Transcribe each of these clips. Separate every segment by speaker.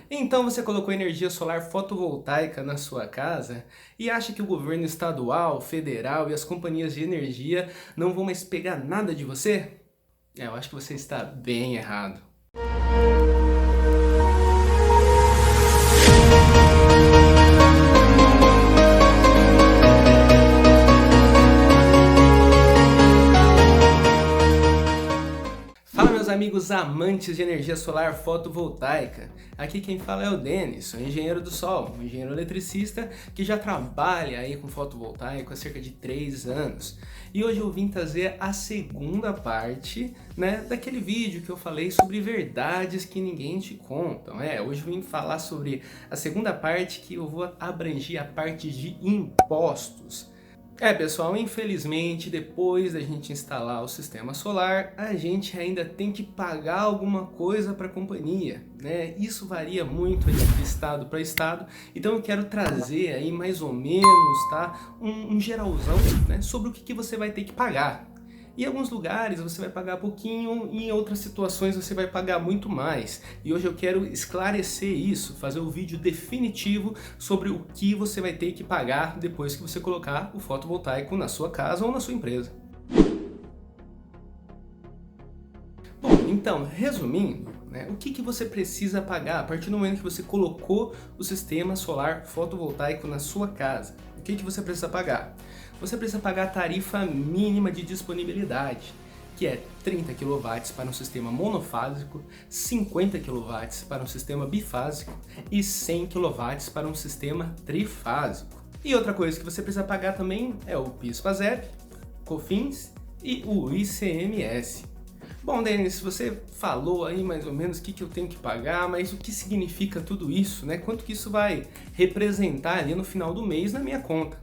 Speaker 1: Então você colocou energia solar fotovoltaica na sua casa e acha que o governo estadual, federal e as companhias de energia não vão mais pegar nada de você? Eu acho que você está bem errado. Fala, meus amigos amantes de energia solar fotovoltaica. Aqui quem fala é o Denis, sou engenheiro do sol, um engenheiro eletricista que já trabalha aí com fotovoltaico há cerca de 3 anos. E hoje eu vim trazer a segunda parte, daquele vídeo que eu falei sobre verdades que ninguém te conta. Hoje eu vim falar sobre a segunda parte, que eu vou abranger a parte de impostos. Pessoal, infelizmente, depois da gente instalar o sistema solar, a gente ainda tem que pagar alguma coisa para a companhia, né? Isso varia muito aí de estado para estado, então eu quero trazer aí mais ou menos, tá? Um geralzão, né? Sobre o que você vai ter que pagar. Em alguns lugares você vai pagar pouquinho, e em outras situações você vai pagar muito mais. E hoje eu quero esclarecer isso, fazer o vídeo definitivo sobre o que você vai ter que pagar depois que você colocar o fotovoltaico na sua casa ou na sua empresa. Bom, então, resumindo, o que você precisa pagar a partir do momento que você colocou o sistema solar fotovoltaico na sua casa? O que você precisa pagar? Você precisa pagar a tarifa mínima de disponibilidade, que é 30 kW para um sistema monofásico, 50 kW para um sistema bifásico e 100 kW para um sistema trifásico. E outra coisa que você precisa pagar também é o PIS/PASEP, COFINS e o ICMS. Bom, Denis, você falou aí mais ou menos o que eu tenho que pagar, mas o que significa tudo isso, né? Quanto que isso vai representar ali no final do mês na minha conta?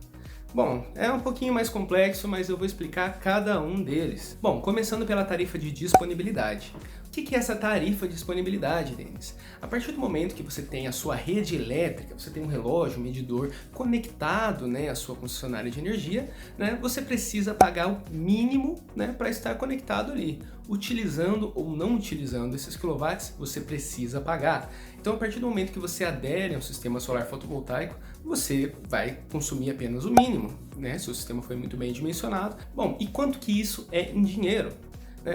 Speaker 1: Bom, é um pouquinho mais complexo, mas eu vou explicar cada um deles. Bom, começando pela tarifa de disponibilidade. O que é essa tarifa de disponibilidade, Denis? A partir do momento que você tem a sua rede elétrica, você tem um relógio, um medidor conectado, à sua concessionária de energia, você precisa pagar o mínimo, para estar conectado ali. Utilizando ou não utilizando esses quilowatts, você precisa pagar. Então, a partir do momento que você adere ao sistema solar fotovoltaico, você vai consumir apenas o mínimo, se o sistema foi muito bem dimensionado. Bom, e quanto que isso é em dinheiro?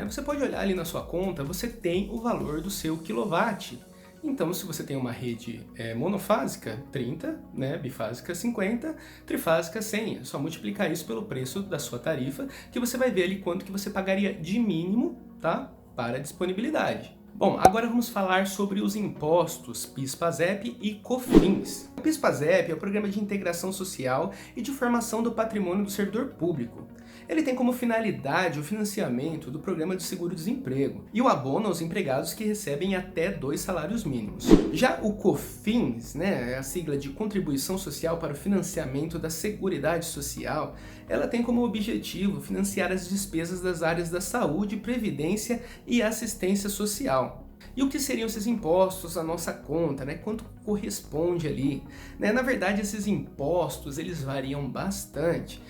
Speaker 1: Você pode olhar ali na sua conta, você tem o valor do seu quilowatt. Então, se você tem uma rede monofásica, 30, bifásica, 50, trifásica, 100. É só multiplicar isso pelo preço da sua tarifa, que você vai ver ali quanto que você pagaria de mínimo, tá? Para a disponibilidade. Bom, agora vamos falar sobre os impostos PIS/PASEP e COFINS. O PIS/PASEP é o Programa de Integração Social e de Formação do Patrimônio do Servidor Público. Ele tem como finalidade o financiamento do Programa de Seguro-Desemprego e o abono aos empregados que recebem até 2 salários mínimos. Já o COFINS, é a sigla de Contribuição Social para o Financiamento da Seguridade Social, ela tem como objetivo financiar as despesas das áreas da saúde, previdência e assistência social. E o que seriam esses impostos à nossa conta, Quanto corresponde ali? Na verdade, esses impostos, eles variam bastante,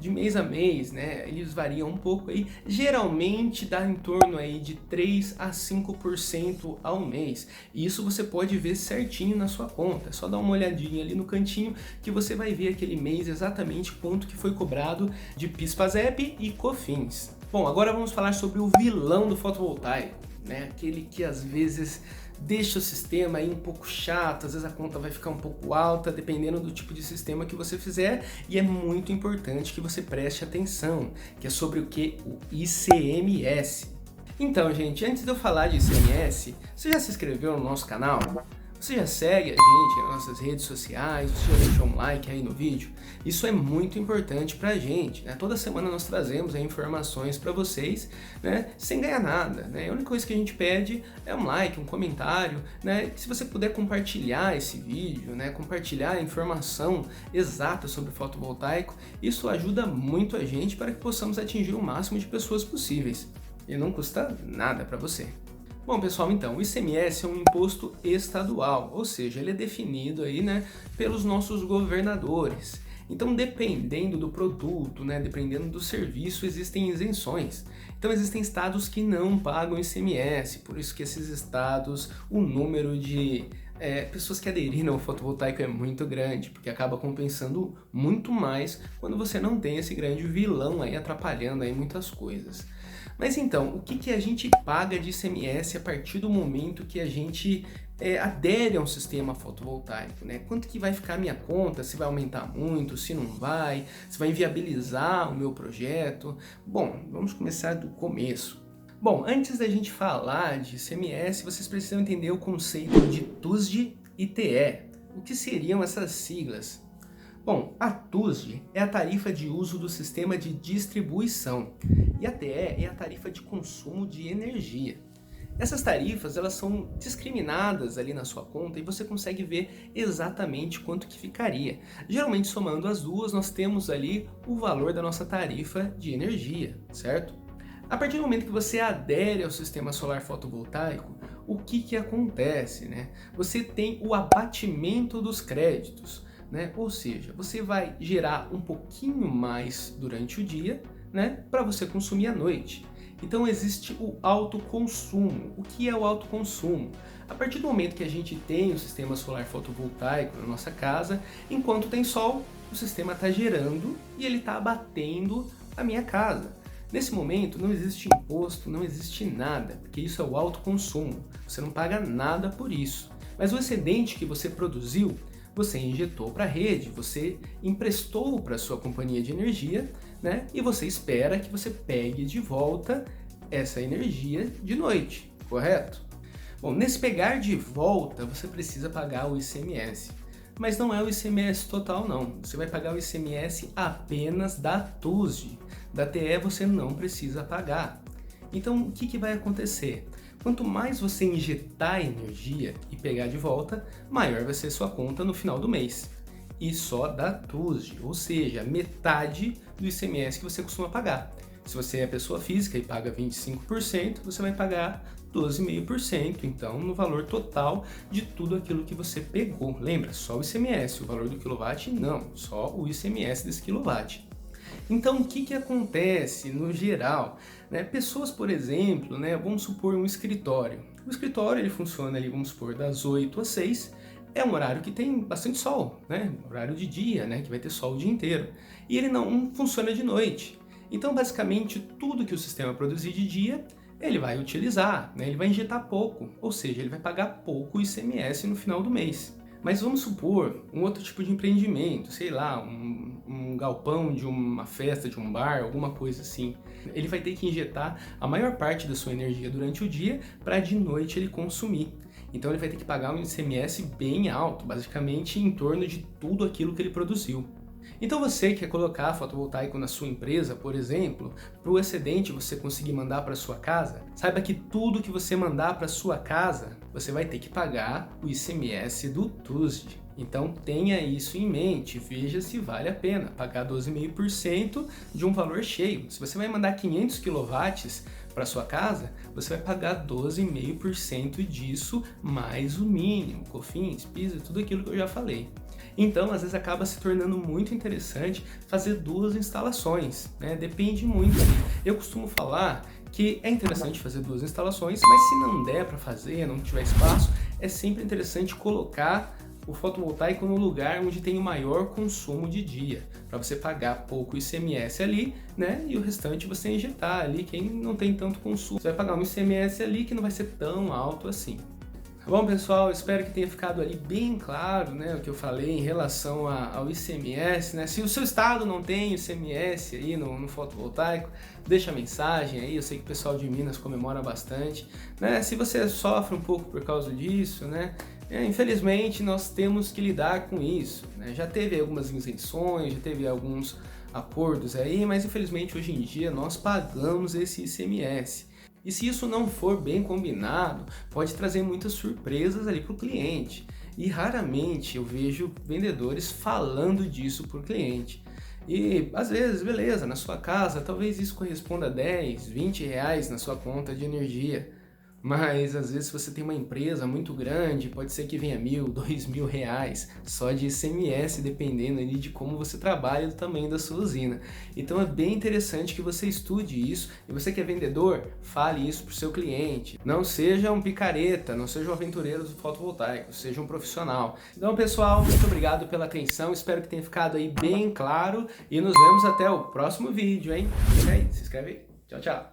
Speaker 1: De mês a mês, Eles variam um pouco aí, geralmente dá em torno aí de 3 a 5% ao mês. E isso você pode ver certinho na sua conta. É só dar uma olhadinha ali no cantinho que você vai ver aquele mês exatamente quanto que foi cobrado de PIS/PASEP e COFINS. Bom, agora vamos falar sobre o vilão do fotovoltaico. Aquele que às vezes deixa o sistema aí um pouco chato, às vezes a conta vai ficar um pouco alta, dependendo do tipo de sistema que você fizer, e é muito importante que você preste atenção, que é sobre o que? O ICMS. Então, gente, antes de eu falar de ICMS, você já se inscreveu no nosso canal? Você já segue a gente nas nossas redes sociais? Você já deixou um like aí no vídeo? Isso é muito importante pra gente, Toda semana nós trazemos aí informações pra vocês, sem ganhar nada, A única coisa que a gente pede é um like, um comentário, Se você puder compartilhar esse vídeo, compartilhar a informação exata sobre o fotovoltaico, isso ajuda muito a gente para que possamos atingir o máximo de pessoas possíveis. E não custa nada pra você. Bom, pessoal, então, o ICMS é um imposto estadual, ou seja, ele é definido aí, pelos nossos governadores. Então, dependendo do produto, dependendo do serviço, existem isenções. Então, existem estados que não pagam ICMS, por isso que esses estados, o número de Pessoas que aderiram ao fotovoltaico é muito grande, porque acaba compensando muito mais quando você não tem esse grande vilão aí atrapalhando aí muitas coisas. Mas então, o que a gente paga de ICMS a partir do momento que a gente adere a um sistema fotovoltaico, né? Quanto que vai ficar a minha conta, se vai aumentar muito, se não vai, se vai inviabilizar o meu projeto? Bom, vamos começar do começo. Bom, antes da gente falar de ICMS, vocês precisam entender o conceito de TUSD e TE. O que seriam essas siglas? Bom, a TUSD é a tarifa de uso do sistema de distribuição e a TE é a tarifa de consumo de energia. Essas tarifas, elas são discriminadas ali na sua conta e você consegue ver exatamente quanto que ficaria. Geralmente, somando as duas, nós temos ali o valor da nossa tarifa de energia, certo? A partir do momento que você adere ao sistema solar fotovoltaico, o que acontece, né? Você tem o abatimento dos créditos, né? Ou seja, você vai gerar um pouquinho mais durante o dia, né? Para você consumir à noite. Então existe o autoconsumo. O que é o autoconsumo? A partir do momento que a gente tem o sistema solar fotovoltaico na nossa casa, enquanto tem sol, o sistema está gerando e ele está abatendo a minha casa. Nesse momento não existe imposto, não existe nada, porque isso é o autoconsumo. Você não paga nada por isso. Mas o excedente que você produziu, você injetou para a rede, você emprestou para a sua companhia de energia, né? E você espera que você pegue de volta essa energia de noite, correto? Bom, nesse pegar de volta, você precisa pagar o ICMS. Mas não é o ICMS total não, você vai pagar o ICMS apenas da TUSD. Da TE você não precisa pagar. Então o que vai acontecer? Quanto mais você injetar energia e pegar de volta, maior vai ser sua conta no final do mês. E só da TUSD, ou seja, metade do ICMS que você costuma pagar. Se você é pessoa física e paga 25%, você vai pagar 12,5%, então no valor total de tudo aquilo que você pegou. Lembra, só o ICMS, o valor do quilowatt não, só o ICMS desse quilowatt. Então, o que acontece no geral? Né? Pessoas, por exemplo, né, vamos supor um escritório. O escritório ele funciona ali, vamos supor, das 8 às 6. É um horário que tem bastante sol, né? Horário de dia, né? Que vai ter sol o dia inteiro. E ele não funciona de noite. Então, basicamente, tudo que o sistema produzir de dia, ele vai utilizar, né? Ele vai injetar pouco, ou seja, ele vai pagar pouco ICMS no final do mês. Mas vamos supor um outro tipo de empreendimento, sei lá, um galpão de uma festa, de um bar, alguma coisa assim. Ele vai ter que injetar a maior parte da sua energia durante o dia para de noite ele consumir. Então ele vai ter que pagar um ICMS bem alto, basicamente em torno de tudo aquilo que ele produziu. Então você que quer colocar fotovoltaico na sua empresa, por exemplo, para o excedente você conseguir mandar para sua casa, saiba que tudo que você mandar para sua casa, você vai ter que pagar o ICMS do TUSD. Então tenha isso em mente, veja se vale a pena pagar 12,5% de um valor cheio. Se você vai mandar 500 kW para sua casa, você vai pagar 12,5% disso, mais o mínimo, COFINS, PIS, tudo aquilo que eu já falei. Então, às vezes acaba se tornando muito interessante fazer duas instalações, né? Depende muito. Eu costumo falar que é interessante fazer duas instalações, mas se não der para fazer, não tiver espaço, é sempre interessante colocar o fotovoltaico no lugar onde tem o maior consumo de dia, para você pagar pouco ICMS ali, né? E o restante você injetar ali quem não tem tanto consumo. Você vai pagar um ICMS ali que não vai ser tão alto assim. Bom, pessoal, espero que tenha ficado ali bem claro, né, o que eu falei em relação ao ICMS, né? Se o seu estado não tem ICMS aí no fotovoltaico, deixa a mensagem aí, eu sei que o pessoal de Minas comemora bastante, né? Se você sofre um pouco por causa disso, né? Infelizmente nós temos que lidar com isso, né? Já teve algumas isenções, já teve alguns acordos aí, mas infelizmente hoje em dia nós pagamos esse ICMS. E se isso não for bem combinado, pode trazer muitas surpresas ali para o cliente. E raramente eu vejo vendedores falando disso para o cliente. E às vezes, beleza, na sua casa, talvez isso corresponda a 10, 20 reais na sua conta de energia. Mas às vezes se você tem uma empresa muito grande, pode ser que venha R$ 1.000, R$ 2.000 só de ICMS, dependendo ali de como você trabalha e do tamanho da sua usina. Então é bem interessante que você estude isso, e você que é vendedor, fale isso para o seu cliente. Não seja um picareta, não seja um aventureiro do fotovoltaico, seja um profissional. Então pessoal, muito obrigado pela atenção, espero que tenha ficado aí bem claro, e nos vemos até o próximo vídeo, hein? E aí, se inscreve aí. Tchau, tchau!